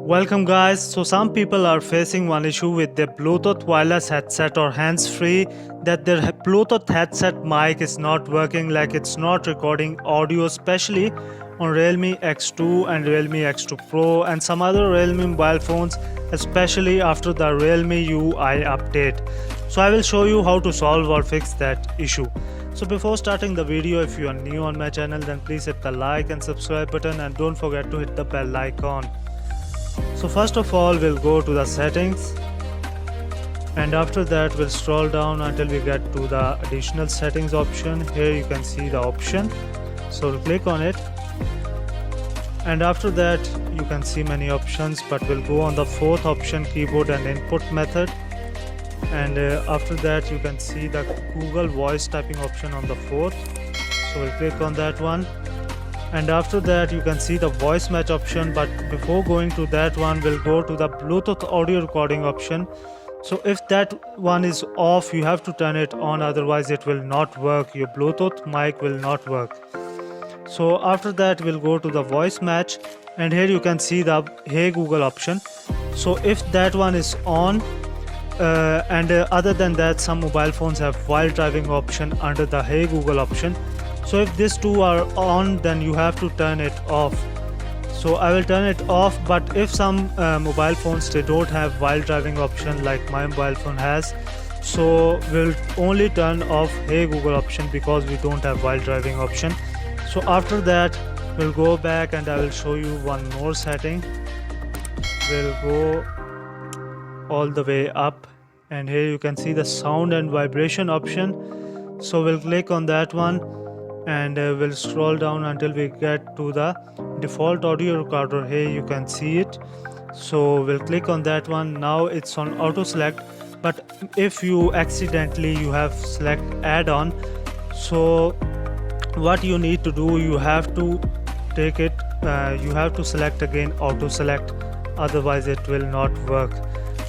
Welcome guys. So some people are facing one issue with their Bluetooth wireless headset or hands-free, that their Bluetooth headset mic is not working, like it's not recording audio, especially on Realme X2 and Realme X2 Pro and some other Realme mobile phones, especially after the Realme UI update. So I will show you how to solve or fix that issue. So before starting the video, if you are new on my channel, then please hit the like and subscribe button and don't forget to hit the bell icon. So first of all, we'll go to the settings, and after that we'll scroll down until we get to the additional settings option. Here you can see the option, so we'll click on it, and after that you can see many options, but we'll go on the fourth option, keyboard and input method. And after that you can see the Google voice typing option on the fourth, so we'll click on that one. And after that you can see the voice match option, but before going to that one, we'll go to the Bluetooth audio recording option. So if that one is off, you have to turn it on, otherwise it will not work, your Bluetooth mic will not work. So after that we'll go to the voice match, and here you can see the Hey Google option. So if that one is on, other than that, some mobile phones have while driving option under the Hey Google option. So if these two are on, then you have to turn it off. So I will turn it off, but if some mobile phones, they don't have while driving option like my mobile phone has, so we'll only turn off Hey Google option because we don't have while driving option. So after that we'll go back and I will show you one more setting. We'll go all the way up, and here you can see the sound and vibration option. So we'll click on that one, and we'll scroll down until we get to the default audio recorder. Here you can see it, so we'll click on that one. Now it's on auto select, but if you accidentally you have select add-on, so what you need to do, you have to take it, you have to select again auto select, otherwise it will not work.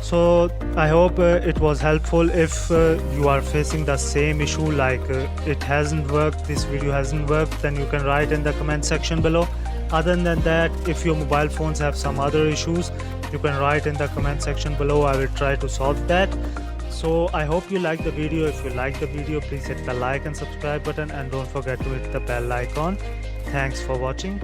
So I hope it was helpful. If you are facing the same issue, like it hasn't worked, this video hasn't worked, then you can write in the comment section below. Other than that, if your mobile phones have some other issues, you can write in the comment section below. I will try to solve that. So I hope you like the video. If you like the video, please hit the like and subscribe button, and don't forget to hit the bell icon. Thanks for watching.